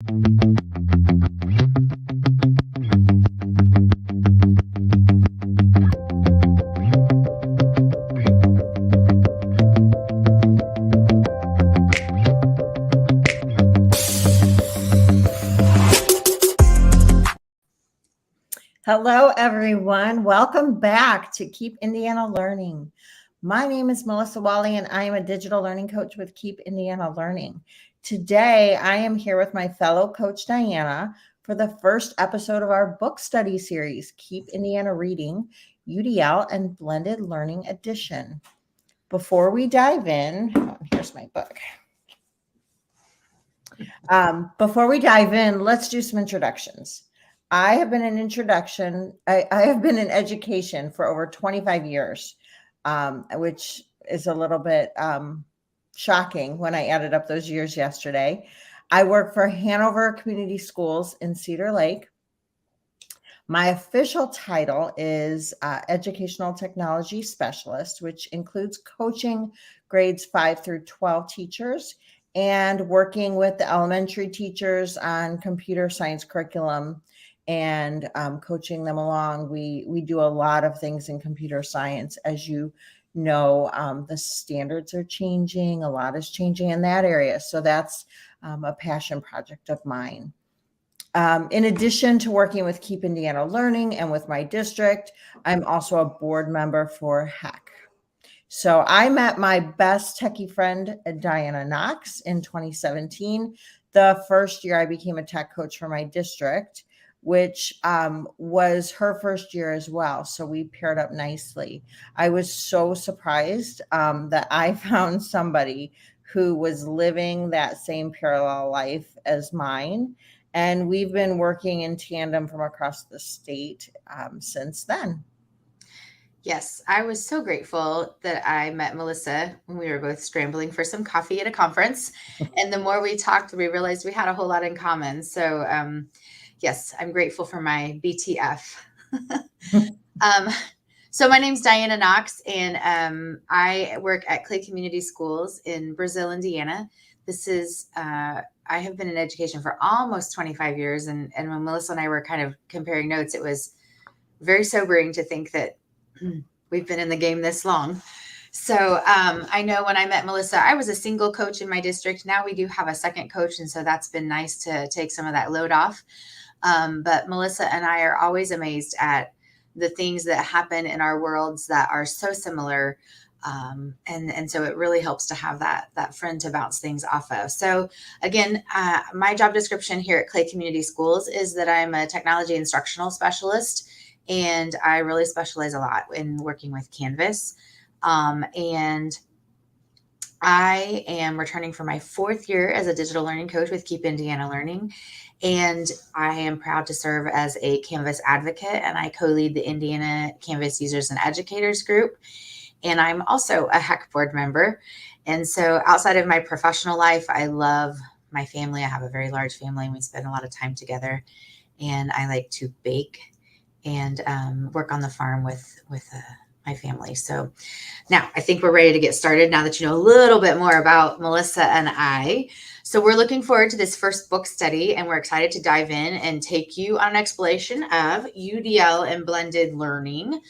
Hello, everyone. Welcome back to Keep Indiana Learning. My name is Melissa Walley, and I am a digital learning coach with Keep Indiana Learning. Today, I am here with my fellow coach, Dianna, for the first episode of our book study series, Keep Indiana Reading, UDL and Blended Learning Edition. Before we dive in, here's my book. Before we dive in, let's do some introductions. I have been in education for over 25 years, which is a little bit shocking when I added up those years yesterday. I work for Hanover Community Schools in Cedar Lake. My official title is Educational Technology Specialist, which includes coaching grades 5 through 12 teachers and working with the elementary teachers on computer science curriculum and coaching them along. We do a lot of things in computer science. As you know, the standards are changing. A lot is changing in that area. So that's a passion project of mine. In addition to working with Keep Indiana Learning and with my district, I'm also a board member for HEC. So I met my best techie friend, Dianna Knox, in 2017, the first year I became a tech coach for my district, which was her first year as well. So we paired up nicely. I was so surprised that I found somebody who was living that same parallel life as mine. And we've been working in tandem from across the state since then. Yes, I was so grateful that I met Melissa when we were both scrambling for some coffee at a conference. And the more we talked, we realized we had a whole lot in common. So yes, I'm grateful for my BTF. So my name's Dianna Knox, and I work at Clay Community Schools in Brazil, Indiana. This is, I have been in education for almost 25 years. And when Melissa and I were kind of comparing notes, it was very sobering to think that we've been in the game this long. So I know when I met Melissa, I was a single coach in my district. Now we do have a second coach. And so that's been nice to take some of that load off. But Melissa and I are always amazed at the things that happen in our worlds that are so similar. And so it really helps to have that friend to bounce things off of. So again, my job description here at Clay Community Schools is that I'm a technology instructional specialist, and I really specialize a lot in working with Canvas. And I am returning for my 4th year as a digital learning coach with Keep Indiana Learning. And I am proud to serve as a Canvas advocate, and I co-lead the Indiana Canvas Users and Educators group. And I'm also a HEC board member. And so outside of my professional life, I love my family. I have a very large family, and we spend a lot of time together. And I like to bake and work on the farm with my family. So now I think we're ready to get started now that you know a little bit more about Melissa and I. So we're looking forward to this first book study, and we're excited to dive in and take you on an exploration of UDL and Blended Learning,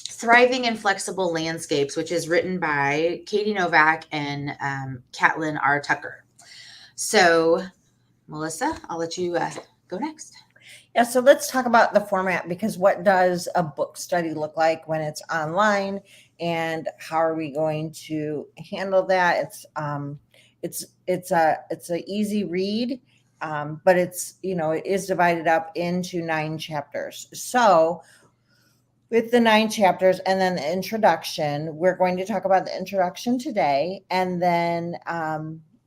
Thriving in Flexible Landscapes, which is written by Katie Novak and Catlin R. Tucker. So Melissa, I'll let you go next. Yeah, so let's talk about the format, because what does a book study look like when it's online, and how are we going to handle that? It's a easy read, but it is divided up into 9 chapters. So with the 9 chapters and then the introduction, we're going to talk about the introduction today, and then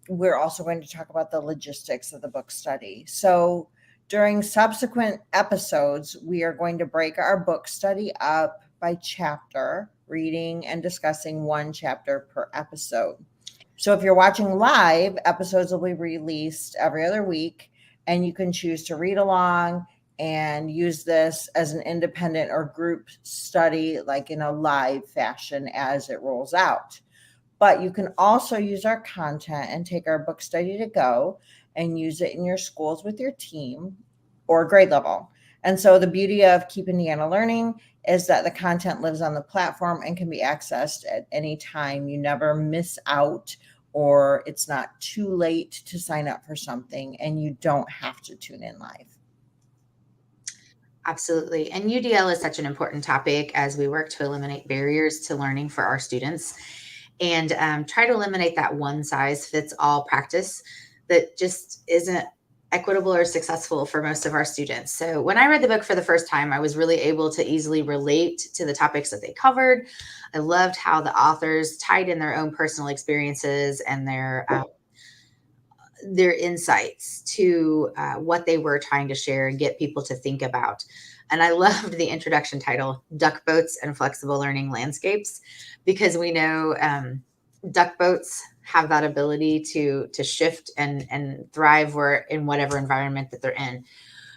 we're also going to talk about the logistics of the book study. So during subsequent episodes, we are going to break our book study up by chapter, reading and discussing 1 chapter per episode. So if you're watching live, episodes will be released every other week, and you can choose to read along and use this as an independent or group study, like in a live fashion as it rolls out. But you can also use our content and take our book study to go and use it in your schools with your team or grade level. And so the beauty of Keep Indiana Learning is that the content lives on the platform and can be accessed at any time. You never miss out, or it's not too late to sign up for something, and you don't have to tune in live. Absolutely. And UDL is such an important topic as we work to eliminate barriers to learning for our students and try to eliminate that one size fits all practice that just isn't equitable or successful for most of our students. So when I read the book for the first time, I was really able to easily relate to the topics that they covered. I loved how the authors tied in their own personal experiences and their insights to what they were trying to share and get people to think about. And I loved the introduction title, Duckboats and Flexible Learning Landscapes, because we know duckboats have that ability to shift and thrive in whatever environment that they're in.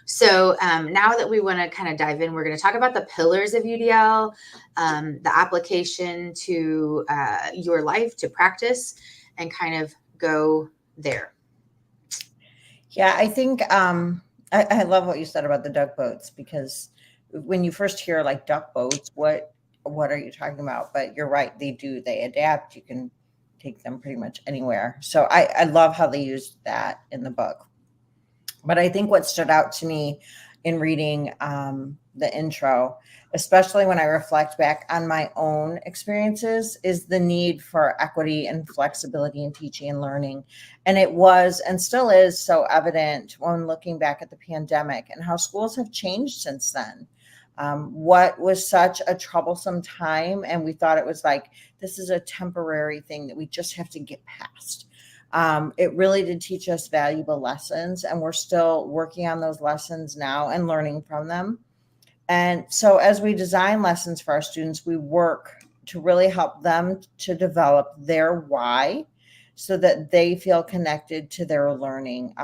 So now that we want to kind of dive in, we're going to talk about the pillars of UDL, the application to your life, to practice, and kind of go there. Yeah, I think I love what you said about the duckboats, because when you first hear like duckboats, what are you talking about? But you're right, they adapt. You can take them pretty much anywhere. So I love how they used that in the book. But I think what stood out to me in reading the intro, especially when I reflect back on my own experiences, is the need for equity and flexibility in teaching and learning. And it was and still is so evident when looking back at the pandemic and how schools have changed since then. What was such a troublesome time, and we thought it was like, this is a temporary thing that we just have to get past. It really did teach us valuable lessons, and we're still working on those lessons now and learning from them. And so as we design lessons for our students, we work to really help them to develop their why so that they feel connected to their learning.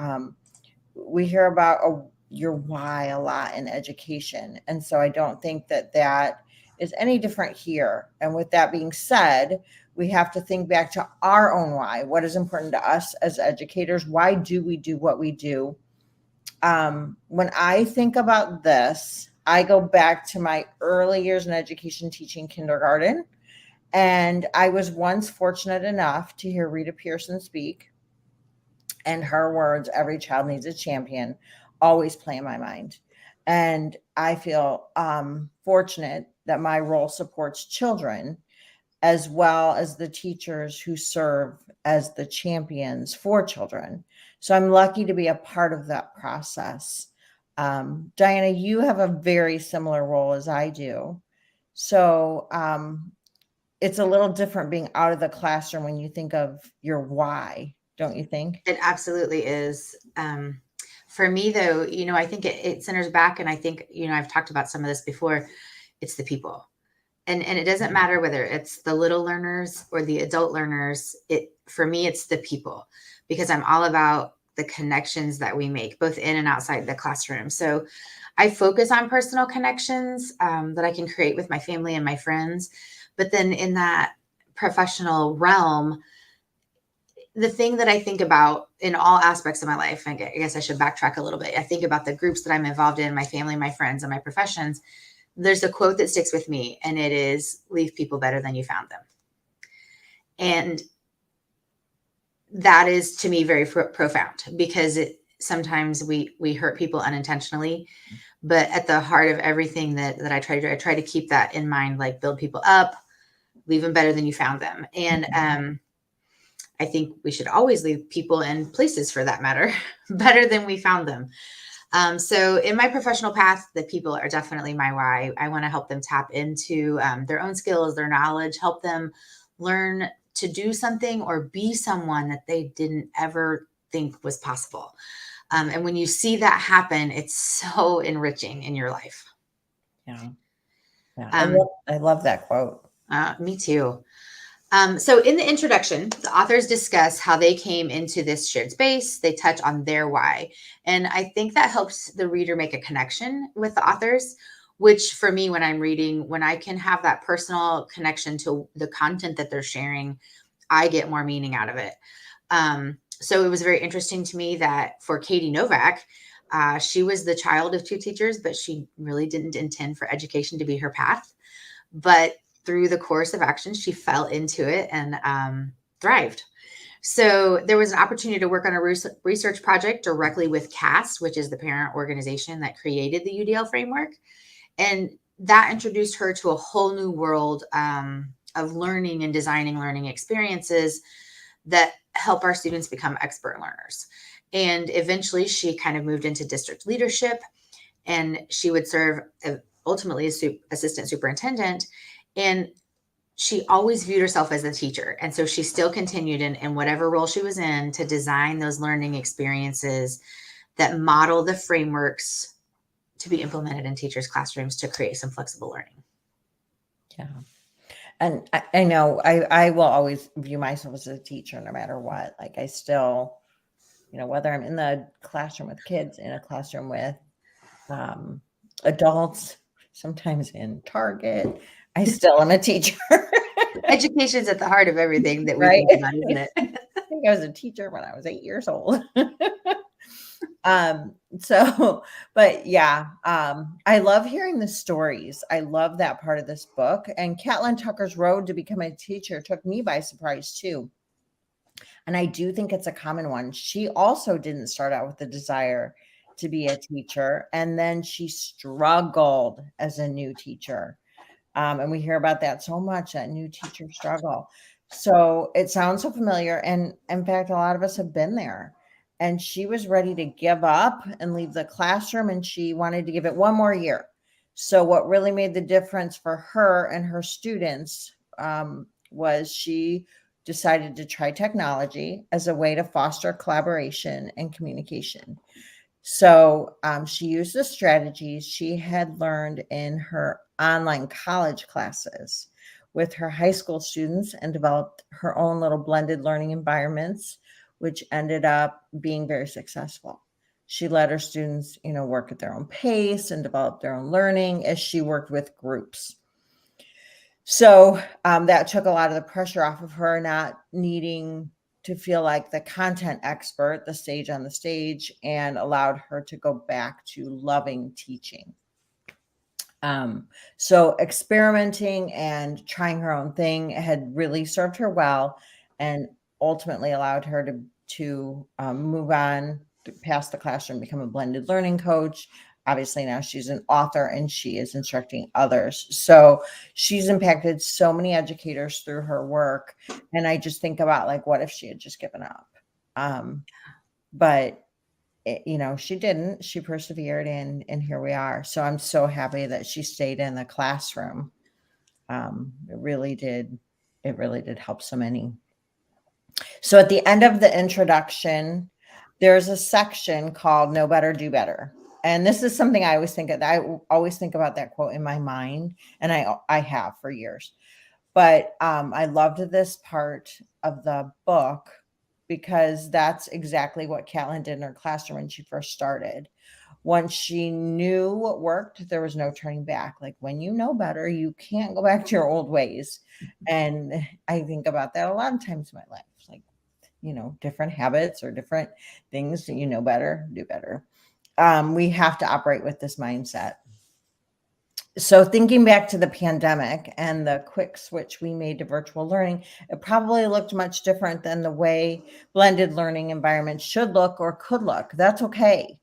We hear about your why a lot in education. And so I don't think that is any different here. And with that being said, we have to think back to our own why. What is important to us as educators? Why do we do what we do? When I think about this, I go back to my early years in education, teaching kindergarten. And I was once fortunate enough to hear Rita Pearson speak. And her words, every child needs a champion, always play in my mind. And I feel fortunate that my role supports children as well as the teachers who serve as the champions for children. So I'm lucky to be a part of that process. Dianna, you have a very similar role as I do. So it's a little different being out of the classroom when you think of your why, don't you think? It absolutely is. For me, though, I think it centers back, and I think, I've talked about some of this before. It's the people. And it doesn't matter whether it's the little learners or the adult learners. For me, it's the people, because I'm all about the connections that we make both in and outside the classroom. So I focus on personal connections that I can create with my family and my friends. But then in that professional realm, the thing that I think about in all aspects of my life, I guess I should backtrack a little bit. I think about the groups that I'm involved in, my family, my friends, and my professions. There's a quote that sticks with me, and it is, leave people better than you found them. And that is, to me, very profound, because sometimes we hurt people unintentionally, but at the heart of everything that I try to keep that in mind, like build people up, leave them better than you found them. And I think we should always leave people and places, for that matter, better than we found them. So in my professional path, the people are definitely my why. I want to help them tap into their own skills, their knowledge, help them learn to do something or be someone that they didn't ever think was possible. And when you see that happen, it's so enriching in your life. Yeah. I love that quote. Me too. So in the introduction, the authors discuss how they came into this shared space. They touch on their why. And I think that helps the reader make a connection with the authors, which for me, when I'm reading, when I can have that personal connection to the content that they're sharing, I get more meaning out of it. So it was very interesting to me that for Katie Novak, she was the child of two teachers, but she really didn't intend for education to be her path. But through the course of action, she fell into it and thrived. So there was an opportunity to work on a research project directly with CAST, which is the parent organization that created the UDL framework. And that introduced her to a whole new world of learning and designing learning experiences that help our students become expert learners. And eventually she kind of moved into district leadership, and she would serve ultimately as assistant superintendent. And she always viewed herself as a teacher. And so she still continued in whatever role she was in to design those learning experiences that model the frameworks to be implemented in teachers' classrooms to create some flexible learning. Yeah. And I know I will always view myself as a teacher no matter what. Like I still, whether I'm in the classroom with kids, in a classroom with adults, sometimes in Target, I still am a teacher. Education's at the heart of everything that we Right? think about, isn't it? I think I was a teacher when I was 8 years old. But yeah, I love hearing the stories. I love that part of this book. And Catlin Tucker's road to become a teacher took me by surprise too. And I do think it's a common one. She also didn't start out with the desire to be a teacher. And then she struggled as a new teacher. And we hear about that so much, that new teacher struggle. So it sounds so familiar. And in fact, a lot of us have been there. And she was ready to give up and leave the classroom, and she wanted to give it one more year. So what really made the difference for her and her students was she decided to try technology as a way to foster collaboration and communication. So she used the strategies she had learned in her online college classes with her high school students and developed her own little blended learning environments, which ended up being very successful. She let her students, work at their own pace and develop their own learning as she worked with groups. So that took a lot of the pressure off of her, not needing to feel like the content expert, the sage on the stage, and allowed her to go back to loving teaching. So experimenting and trying her own thing had really served her well, and ultimately allowed her to move on past the classroom, become a blended learning coach. Obviously now she's an author and she is instructing others. So she's impacted so many educators through her work. And I just think about, like, what if she had just given up? But she didn't. She persevered, and here we are. So I'm so happy that she stayed in the classroom. It really did help so many. So at the end of the introduction, there's a section called Know Better, Do Better. And this is something I always think of. I always think about that quote in my mind, and I have for years. But I loved this part of the book because that's exactly what Catlin did in her classroom when she first started. Once she knew what worked, there was no turning back. Like, when you know better, you can't go back to your old ways. And I think about that a lot of times in my life, like, different habits or different things that better, do better. We have to operate with this mindset. So thinking back to the pandemic and the quick switch we made to virtual learning, it probably looked much different than the way blended learning environments should look or could look. That's okay.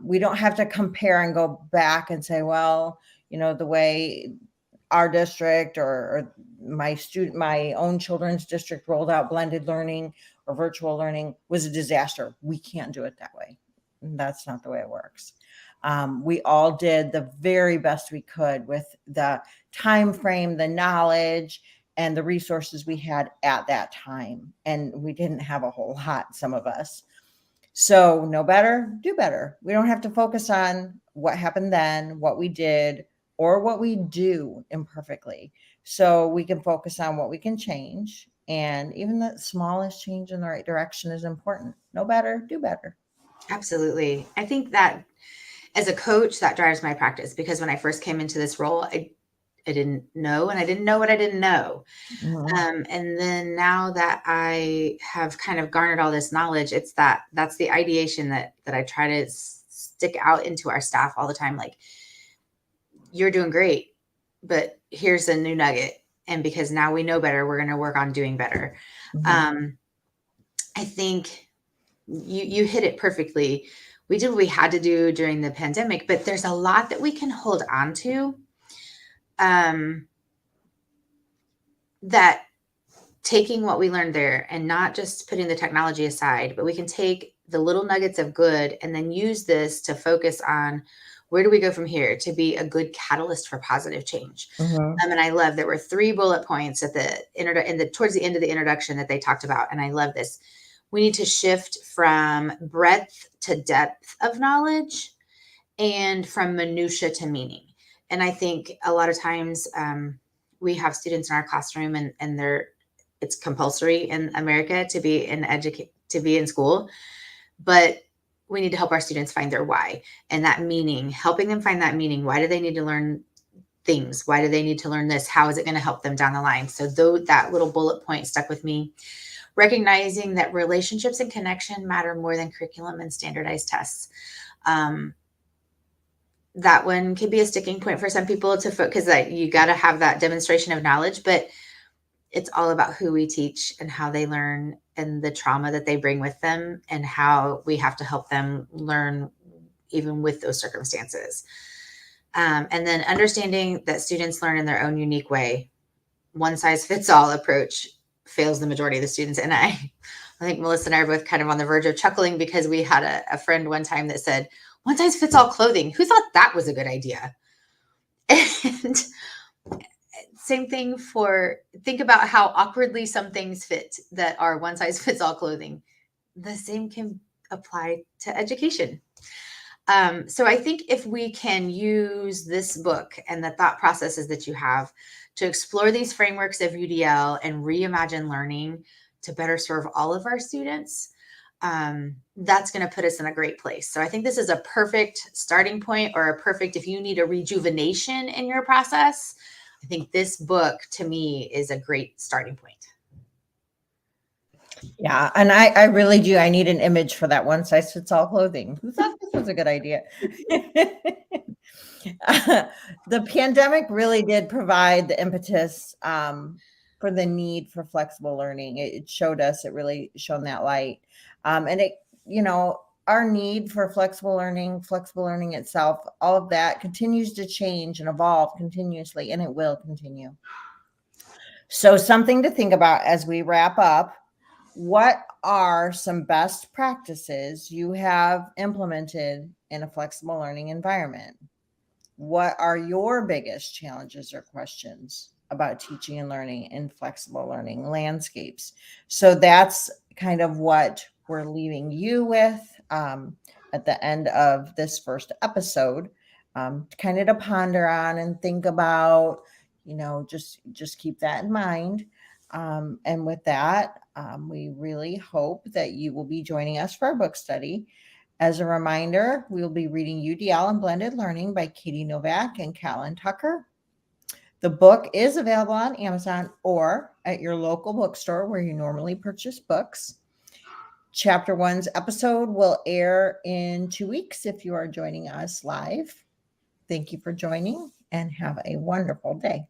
We don't have to compare and go back and say, well, the way our district or my own children's district rolled out blended learning or virtual learning was a disaster. We can't do it that way. That's not the way it works. We all did the very best we could with the time frame, the knowledge, and the resources we had at that time. And we didn't have a whole lot, some of us. So know better, do better. We don't have to focus on what happened then, what we did, or what we do imperfectly. So we can focus on what we can change. And even the smallest change in the right direction is important. Know better, do better. Absolutely. I think that as a coach, that drives my practice, because when I first came into this role, didn't know, and I didn't know what I didn't know. Mhm. And then now that I have kind of garnered all this knowledge, that's the ideation that I try to stick out into our staff all the time. Like, you're doing great, but here's a new nugget. And because now we know better, we're going to work on doing better. Mhm. I think you hit it perfectly. We did what we had to do during the pandemic, but there's a lot that we can hold on to. That taking what we learned there and not just putting the technology aside, but we can take the little nuggets of good and then use this to focus on where do we go from here to be a good catalyst for positive change. Mhm. And I love there were 3 bullet points at towards the end of the introduction that they talked about, and I love this. We need to shift from breadth to depth of knowledge, and from minutia to meaning. And I think a lot of times we have students in our classroom, and it's compulsory in America to be in school, but we need to help our students find their why and that meaning, helping them find that meaning. Why do they need to learn things? Why do they need to learn this? How is it going to help them down the line? So though that little bullet point stuck with me, recognizing that relationships and connection matter more than curriculum and standardized tests. That one could be a sticking point for some people to focus, that you got to have that demonstration of knowledge, but it's all about who we teach and how they learn and the trauma that they bring with them and how we have to help them learn even with those circumstances. And then understanding that students learn in their own unique way. One size fits all approach fails the majority of the students. And I think Melissa and I are both kind of on the verge of chuckling because we had a friend one time that said, one size fits all clothing. Who thought that was a good idea? And same thing think about how awkwardly some things fit that are one size fits all clothing. The same can apply to education. So I think if we can use this book and the thought processes that you have to explore these frameworks of UDL and reimagine learning to better serve all of our students, that's going to put us in a great place. So I think this is a perfect starting point, or if you need a rejuvenation in your process, I think this book to me is a great starting point. Yeah, and I really do. I need an image for that one size fits all clothing. Who thought this was a good idea? The pandemic really did provide the impetus for the need for flexible learning. It showed us, it really shone that light. And our need for flexible learning itself, all of that continues to change and evolve continuously, and it will continue. So something to think about as we wrap up. What are some best practices you have implemented in a flexible learning environment? What are your biggest challenges or questions about teaching and learning in flexible learning landscapes? So that's kind of what we're leaving you with at the end of this first episode, kind of to ponder on and think about, just keep that in mind. And with that, we really hope that you will be joining us for our book study. As a reminder, we will be reading UDL and Blended Learning by Katie Novak and Catlin Tucker. The book is available on Amazon or at your local bookstore where you normally purchase books. Chapter 1's episode will air in 2 weeks if you are joining us live. Thank you for joining and have a wonderful day.